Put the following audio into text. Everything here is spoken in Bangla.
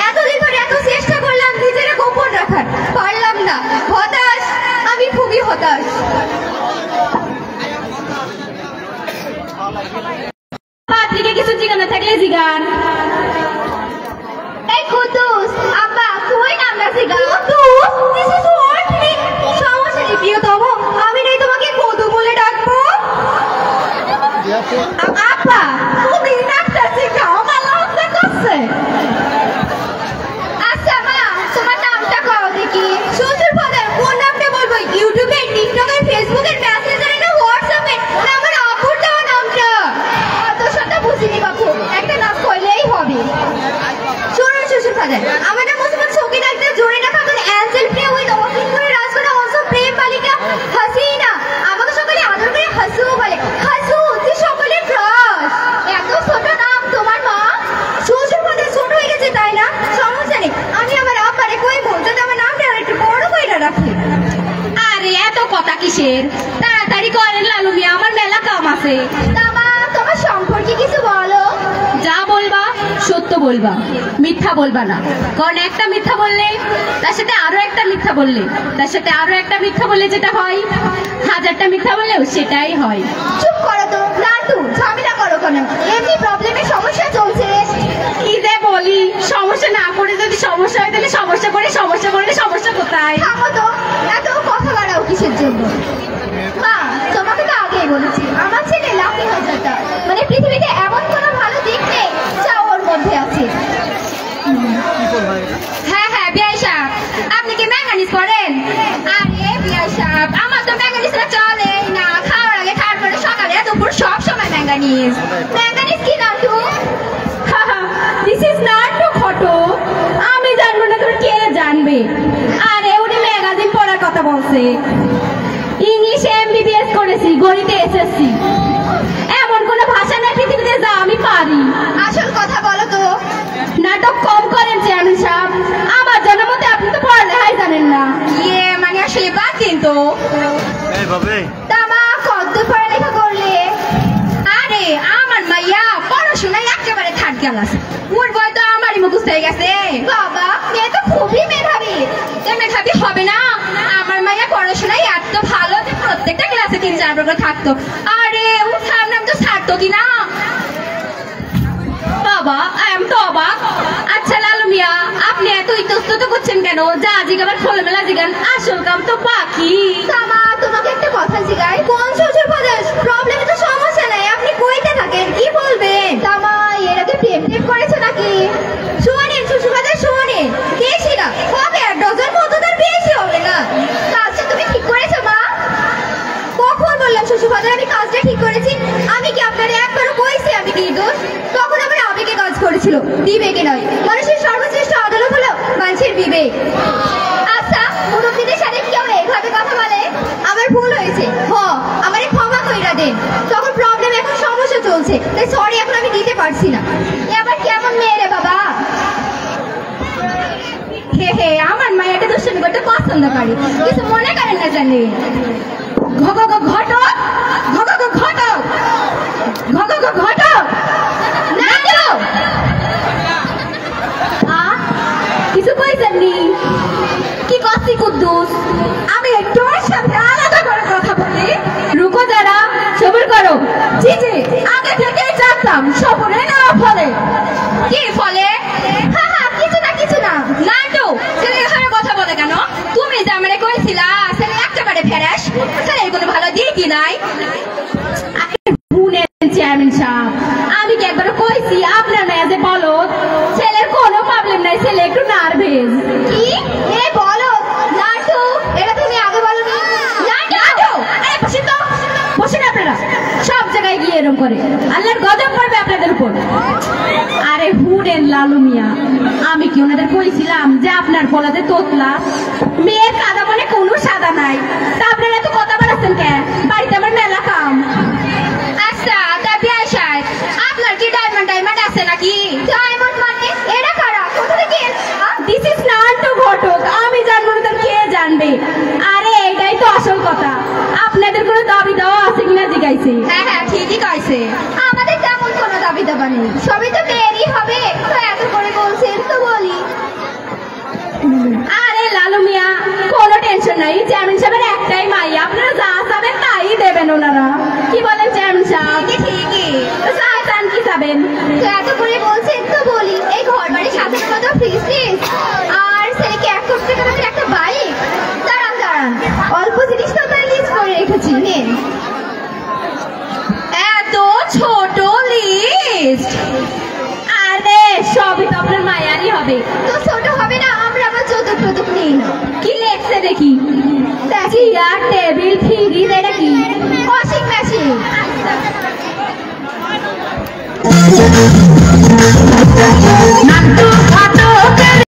এতদিন ধরে এত চেষ্টা করলাম নিজেরা গোপন রাখার, পারলাম না। হতাশ, আমি খুবই হতাশ। পাত্রিকে কিছু জিগানো থাকলে জিগান। এই কুদ্দুস, আব্বা কই নামটা জিগান? Kuddus, this is what me. সমস্যা নেই প্রিয়তম, আমি নেই তোমাকে কদু বলে ডাকবো। আব্বা তুমি নামটা জিগাও, আমার লজ্জা করছে। আচ্ছা মা, তোমার নামটা কও দেখি। শ্বশুর ফাদার, কোন নামটা বলবো? ইউটিউবে, টিকটকে, ফেসবুকে, মেসেঞ্জারে না হোয়াটসঅ্যাপে না আমার আপুর দেওয়া নামটা? অত শত বুঝিনি বাপু, একটা নাম কইলেই হবে। শুনুন শ্বশুর ফাদার, আমার নাম ওসমান শৌকিন Akhtar Jarina Khatun Angel Priya with office করে রাজকোট অলসো প্রেম বালিকা হাসিনা। আমাকে সকলে আদর করে হাসু বলে। হাসু যে সকলে ক্রাশ। এত ছোট নাম তোমার মা? শ্বশুর ফাদার ছোট হয়ে গেছে তাই না? সমস্যা নেই, আমি আমার আব্বারে কইবো যাতে আমার নামটা একটু বড় কইরা রাখে। আরে এত কথা কিসের? তাড়াতাড়ি করেন লালু মিয়া, আমার মেলা কাম আছে। তা মা, তোমার সম্পর্কে কিছু বলো। যা বলবা সত্য বলবা, মিথ্যা বলবা না। কারণ একটা মিথ্যা বললে তার সাথে আরো একটা মিথ্যা বললে তার সাথে আরো একটা মিথ্যা বললে যেটা হয়, 1000টা মিথ্যা বললেও সেটাই হয়। চুপ করো তো নাটু, ঝামেলা করো কেন? এমনি প্রবলেমের সমস্যা চলছে। কি যে বলি, সমস্যা না করে যদি সমস্যা হয় তাহলে সমস্যা করে, সমস্যা করলে সমস্যা কোথায়? থামো তো, এত কথা বাড়াও কিসের জন্য? মা, তোমাকে তো আগেই বলেছি আমার ছেলে লাকি হাজারটা, মানে পৃথিবীতে এমন কোনো ভালো দিক নেই যা ওর মধ্যে আছে। হ্যাঁ হ্যাঁ বিআই সাহেব, আপনি কি ম্যাঙ্গানিজ করেন? আরে বিআই সাহেব, আমার তো ম্যাঙ্গানিজটা চলেই না। খাওয়ার আগে, খাওয়ার পরে, সকালে, দুপুর সব সময় ম্যাঙ্গানিজ। ম্যাঙ্গানিজ কি Naatu? This is not to photo. আমি জানবো না, তোর কে জানবে? আরে উনি ম্যাগাজিন পড়ার কথা বলছে। ইংলিশে এমবিবিএস করেছি, গণিতে এসএসসি। এমন কোনো ভাষা না পৃথিবীতে যা আমি পারি। আসল কথা বলো তো। নাটক কম করেন চেয়ারম্যান সাহেব, আমার জানার মতে আপনি তো পড়ালেখাই জানেন না। ইয়ে মানে আসলে বাদ কিন্তু। তা মা, কত পড়ালেখা করলে? আরে আমার মাইয়া পড়াশোনায় একেবারে থার্ড ক্লাস। ওর বই তো আমারই মুখস্থ হয়ে গেছে। বাবা, মেয়ে তো খুবই মেধাবী। মেধাবী হবে না? আমার মাইয়া পড়াশোনায় এত ভালো যে প্রত্যেকটা ক্লাসে 3-4 বার করে থাকতো। আরে ও স্যার নাম তো ছাড়তো কিনা বাবা, আই এম তো অবাক। আচ্ছা লালু মিয়া, আপনি এত ইতস্তত করছেন কেন? যা জিগাবার খোলামেলা জিগান, আসল কাম তো বাকি। তা মা, তোমাকে একটা কথা জিগাই। কোন শ্বশুর ফাদার? প্রবলেমে তো সমস্যা নাই, আপনি কইতে থাকেন, কি বলবেন? তা মা, এর আগে প্রেম টেম করেছে নাকি? শোনেন শ্বশুর ফাদার, শোনেন। বেশি না, হবে 1 ডজন মতো, তার বেশি হবে না। কাজটা তুমি ঠিক করেছো মা? কখন বললাম শ্বশুর ফাদার আমি কাজটা ঠিক করেছি? আমি কি আপনারে একবারও কইছি আমি নির্দোষ? তখন আমার আবেগে কাজ করেছিল, বিবেকে নয়। মানুষের সর্বশ্রেষ্ঠ আদালত হলো মানুষের বিবেক। আচ্ছা, মুরব্বীদের সাথে কেউ এইভাবে কথা বলে? আমার ভুল হয়েছে, আমারে ক্ষমা কইরা দেন। তখন প্রবলেম, এখন সমস্যা চলছে, তাই সরি এখন আমি দিতে পারছি না। এবার কেমন মেয়ে রে বাবা? হে হে, আমার মায়াকে দুষ্টামি করতে পছন্দ করে, কিছু মনে করেন না জানি। ঘটক ঘটক ঘটক ঘটক ঘটক ঘটক না গেল কিছু কইছেননি? কি করছি কুদ্দুস? আমি একটু সাথে আলাদা করে কথা বলি। রুকো যারা, সবর করো। জি জি, আগে থেকেই জানতাম সবরে না ফলে। কি ফলে? কিছু না কিছু না। নাটু, ছেলে এখানে কথা বলে কেন? তুমি যে আমারে কইছিলা ছেলে একেবারে ফেরেশ, ছেলে কোনো ভালো দিকই নাই। চেয়ারম্যান সাহেব, আমি কি একবার কইছি আপনার মেয়ে যে বলো ছেলের কোনো প্রবলেম নাই, ছেলে একটু নার্ভাস। কি এ বলো নাটু? এটা তুমি আগে বলনি। নাটু, আরে বসেন তো, বসেন আপনারা। সব জায়গায় গিয়ে এরকম করে, আল্লাহর গজব পড়বে আপনাদের উপর। আরে হুডেন লালু মিয়া, আমি কি ওনাদের কইছিলাম যে আপনার বলাতে তোতলা? মেয়ের কাদা মানে কোনো সাদা নাই। তা আপনারা এত কথা বলাচ্ছেন কে? বাড়িতে আমার মেলা কাম। আচ্ছা তা বিআই সাহেব, আপনার কি ডায়মন্ড আছে নাকি? ডায়মন্ড মানে? এটা কারা? কোথা থেকে? দিস ইজ নট টু ঘটক, আমি জানবো না তো কে জানবে? আরে এটাই তো আসল কথা। আপনাদের কোনো দাবি দেওয়া আছে কিনা জিজ্ঞাইছে? হ্যাঁ হ্যাঁ, ঠিকই কইছে। আমাদের তেমন কোনো দাবি দেওয়া জায়গা নেই। সবই তো মেয়েরই হবে, তো এত করে বলছেন তো বলি। আরে লালু মিয়া, কোনো টেনশন নাই, চেয়ারম্যান সাহেবের একটাই মাই, আপনারা যা চাবেন তাই দেবেন ওনারা। কি বলেন চেয়ারম্যান সাহেব? ঠিকই। যা চান কি চাবেন? তো এত করে বলছেন তো বলি, এই ঘর বাড়ি সাজানোর মতো ফ্রিজ আর ছেলেকে 1 কোটি টাকা দামের একটা বাইক। দাঁড়ান, অল্প জিনিস তো আপনার লিস্ট করে রেখেছি, নিন। এত ছোট লিস্ট? আরে সবই তো আপনার মায়ারই হবে। তো ছোট হবে না, আমরা আবার যৌতুক টৌতুক নিই না। কি লেখছে দেখি? চেয়ার, টেবিল, ফ্রিজ, এটা কি? Washing machine. নাট্টু